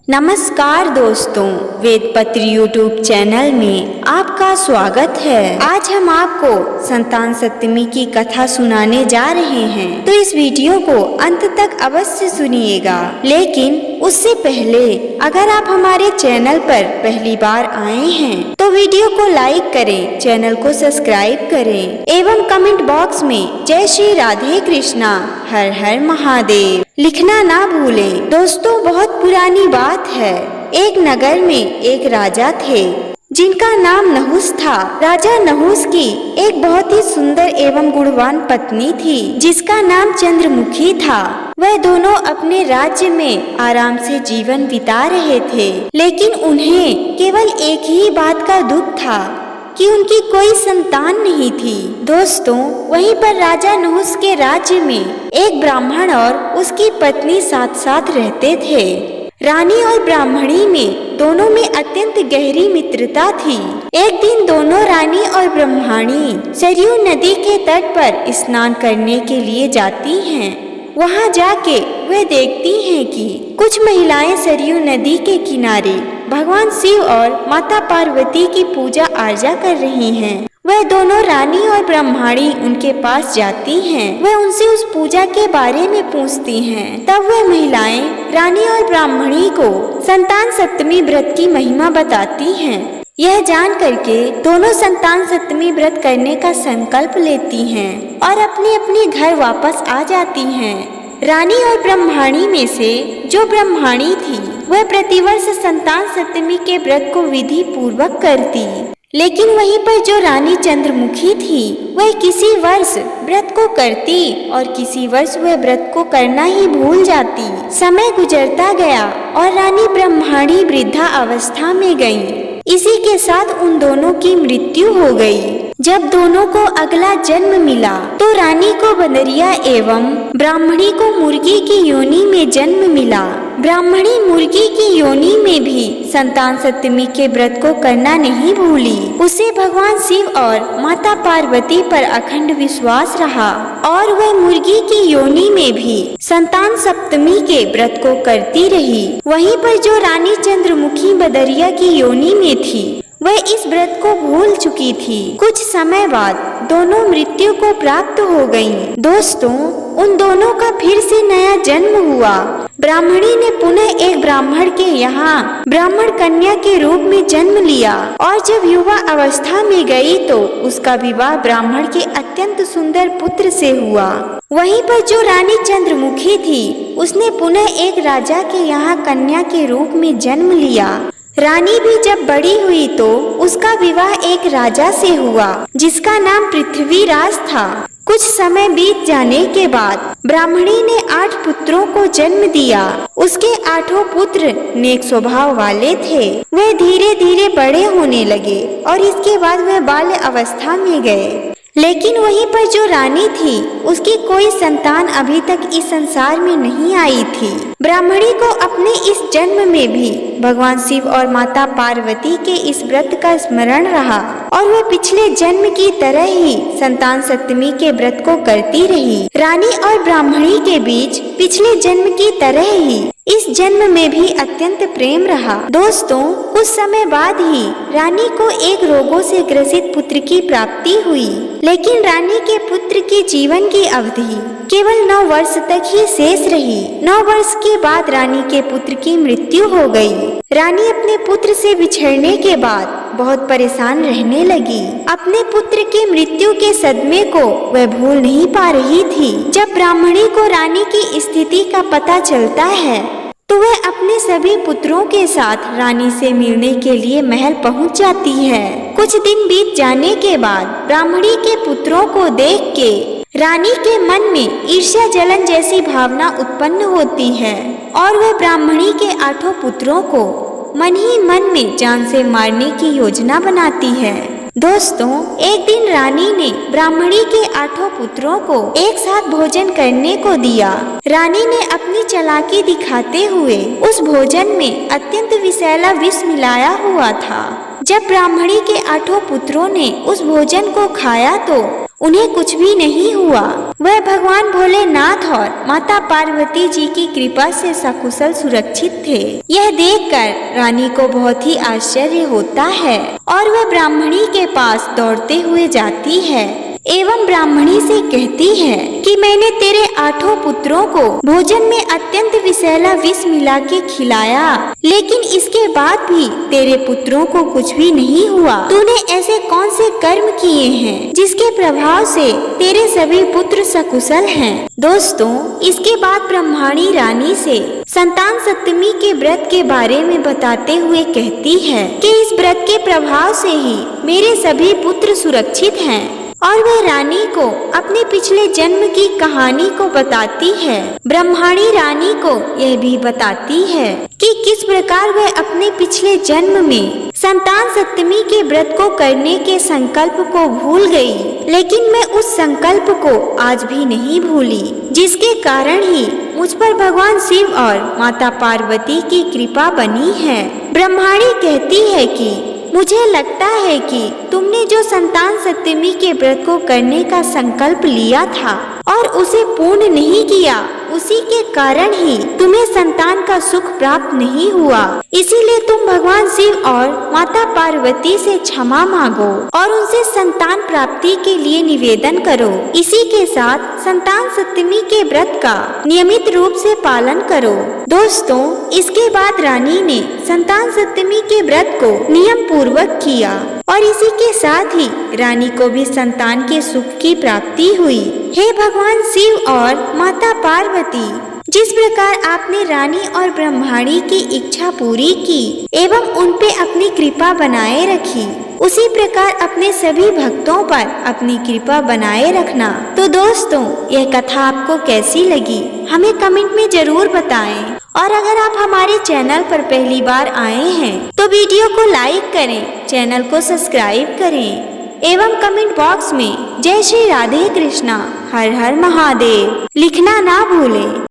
नमस्कार दोस्तों, वेदपत्र YouTube channel में आपका स्वागत है। आज हम आपको संतान सप्तमी की कथा सुनाने जा रहे हैं, तो इस वीडियो को अंत तक अवश्य सुनिएगा। लेकिन उससे पहले अगर आप हमारे चैनल पर पहली बार आए हैं तो वीडियो को लाइक करें, चैनल को सब्सक्राइब करें एवं कमेंट बॉक्स में जय श्री राधे कृष्णा हर हर महादेव लिखना ना भूलें। दोस्तों, बहुत पुरानी बात है। एक नगर में एक राजा थे जिनका नाम नहुस था। राजा नहुस की एक बहुत ही सुंदर एवं गुणवान पत्नी थी जिसका नाम चंद्रमुखी था। वह दोनों अपने राज्य में आराम से जीवन बिता रहे थे, लेकिन उन्हें केवल एक ही बात का दुख था कि उनकी कोई संतान नहीं थी। दोस्तों, वहीं पर राजा नहुस के राज्य में एक ब्राह्मण और उसकी पत्नी साथ साथ रहते थे। रानी और ब्राह्मणी में दोनों में अत्यंत गहरी मित्रता थी। एक दिन दोनों रानी और ब्राह्मणी सरयू नदी के तट पर स्नान करने के लिए जाती हैं। वहां जाके वे देखती हैं कि कुछ महिलाएं सरयू नदी के किनारे भगवान शिव और माता पार्वती की पूजा अर्चा कर रही हैं। वह दोनों रानी और ब्राह्मणी उनके पास जाती हैं। वह उनसे उस पूजा के बारे में पूछती हैं। तब वह महिलाएं रानी और ब्राह्मणी को संतान सप्तमी व्रत की महिमा बताती हैं। यह जान करके दोनों संतान सप्तमी व्रत करने का संकल्प लेती हैं और अपने अपने घर वापस आ जाती हैं। रानी और ब्राह्मणी में से जो ब्राह्मणी थी वह प्रतिवर्ष संतान सप्तमी के व्रत को विधि पूर्वक करती, लेकिन वहीं पर जो रानी चंद्रमुखी थी वह किसी वर्ष व्रत को करती और किसी वर्ष वह व्रत को करना ही भूल जाती। समय गुजरता गया और रानी ब्राह्मणी वृद्धा अवस्था में गईं। इसी के साथ उन दोनों की मृत्यु हो गई। जब दोनों को अगला जन्म मिला तो रानी को बंदरिया एवं ब्राह्मणी को मुर्गी की योनि में जन्म मिला। ब्राह्मणी मुर्गी की योनि में भी संतान सप्तमी के व्रत को करना नहीं भूली। उसे भगवान शिव और माता पार्वती पर अखंड विश्वास रहा और वह मुर्गी की योनि में भी संतान सप्तमी के व्रत को करती रही। वहीं पर जो रानी चंद्रमुखी बदरिया की योनि में थी वह इस व्रत को भूल चुकी थी। कुछ समय बाद दोनों मृत्यु को प्राप्त हो गईं। दोस्तों, उन दोनों का फिर से नया जन्म हुआ। ब्राह्मणी ने पुनः एक ब्राह्मण के यहाँ ब्राह्मण कन्या के रूप में जन्म लिया और जब युवा अवस्था में गई तो उसका विवाह ब्राह्मण के अत्यंत सुंदर पुत्र से हुआ। वहीं पर जो रानी चंद्रमुखी थी उसने पुनः एक राजा के यहाँ कन्या के रूप में जन्म लिया। रानी भी जब बड़ी हुई तो उसका विवाह एक राजा से हुआ जिसका नाम पृथ्वीराज था। कुछ समय बीत जाने के बाद ब्राह्मणी ने 8 पुत्रों को जन्म दिया। उसके 8 पुत्र नेक स्वभाव वाले थे। वे धीरे धीरे बड़े होने लगे और इसके बाद वे बाल्य अवस्था में गए। लेकिन वहीं पर जो रानी थी उसकी कोई संतान अभी तक इस संसार में नहीं आई थी। ब्राह्मणी को अपने इस जन्म में भी भगवान शिव और माता पार्वती के इस व्रत का स्मरण रहा और वह पिछले जन्म की तरह ही संतान सप्तमी के व्रत को करती रही। रानी और ब्राह्मणी के बीच पिछले जन्म की तरह ही इस जन्म में भी अत्यंत प्रेम रहा। दोस्तों, कुछ समय बाद ही रानी को एक रोगों से ग्रसित पुत्र की प्राप्ति हुई, लेकिन रानी के पुत्र के जीवन की अवधि केवल 9 वर्ष तक ही शेष रही। 9 वर्ष के बाद रानी के पुत्र की मृत्यु हो गई। रानी अपने पुत्र से बिछड़ने के बाद बहुत परेशान रहने लगी। अपने पुत्र की मृत्यु के सदमे को वह भूल नहीं पा रही थी। जब ब्राह्मणी को रानी की स्थिति का पता चलता है तो वह अपने सभी पुत्रों के साथ रानी से मिलने के लिए महल पहुंच जाती है। कुछ दिन बीत जाने के बाद ब्राह्मणी के पुत्रों को देख के रानी के मन में ईर्ष्या जलन जैसी भावना उत्पन्न होती है और वह ब्राह्मणी के 8 पुत्रों को मन ही मन में जान से मारने की योजना बनाती है। दोस्तों, एक दिन रानी ने ब्राह्मणी के 8 पुत्रों को एक साथ भोजन करने को दिया। रानी ने अपनी चालाकी दिखाते हुए उस भोजन में अत्यंत विषैला विष मिलाया हुआ था। जब ब्राह्मणी के 8 पुत्रों ने उस भोजन को खाया तो उन्हें कुछ भी नहीं हुआ। वह भगवान भोलेनाथ और माता पार्वती जी की कृपा से सकुशल सुरक्षित थे। यह देखकर रानी को बहुत ही आश्चर्य होता है और वह ब्राह्मणी के पास दौड़ते हुए जाती है एवं ब्राह्मणी से कहती है कि मैंने तेरे 8 पुत्रों को भोजन में अत्यंत विषैला विष मिला के खिलाया, लेकिन इसके बाद भी तेरे पुत्रों को कुछ भी नहीं हुआ। तूने ऐसे कौन से कर्म किए हैं जिसके प्रभाव से तेरे सभी पुत्र सकुशल हैं? दोस्तों, इसके बाद ब्रह्मणी रानी से संतान सप्तमी के व्रत के बारे में बताते हुए कहती है कि इस व्रत के प्रभाव से ही मेरे सभी पुत्र सुरक्षित हैं और वह रानी को अपने पिछले जन्म की कहानी को बताती है। ब्रह्मणी रानी को यह भी बताती है कि किस प्रकार वह अपने पिछले जन्म में संतान सप्तमी के व्रत को करने के संकल्प को भूल गई, लेकिन मैं उस संकल्प को आज भी नहीं भूली, जिसके कारण ही मुझ पर भगवान शिव और माता पार्वती की कृपा बनी है। ब्रह्मणी कहती है कि मुझे लगता है कि तुमने जो संतान सप्तमी के व्रत को करने का संकल्प लिया था और उसे पूर्ण नहीं किया, उसी के कारण ही तुम्हें संतान का सुख प्राप्त नहीं हुआ। इसीलिए तुम भगवान शिव और माता पार्वती से क्षमा मांगो और उनसे संतान प्राप्ति के लिए निवेदन करो। इसी के साथ संतान सप्तमी के व्रत का नियमित रूप से पालन करो। दोस्तों, इसके बाद रानी ने संतान सप्तमी के व्रत को नियम पूर्वक किया और इसी के साथ ही रानी को भी संतान के सुख की प्राप्ति हुई। हे भगवान शिव और माता पार्वती, जिस प्रकार आपने रानी और ब्रह्मणी की इच्छा पूरी की एवं उन पे अपनी कृपा बनाए रखी, उसी प्रकार अपने सभी भक्तों पर अपनी कृपा बनाए रखना। तो दोस्तों, यह कथा आपको कैसी लगी हमें कमेंट में जरूर बताएं और अगर आप हमारे चैनल पर पहली बार आए हैं तो वीडियो को लाइक करें, चैनल को सब्सक्राइब करें एवं कमेंट बॉक्स में जय श्री राधे कृष्णा हर हर महादेव लिखना ना भूलें।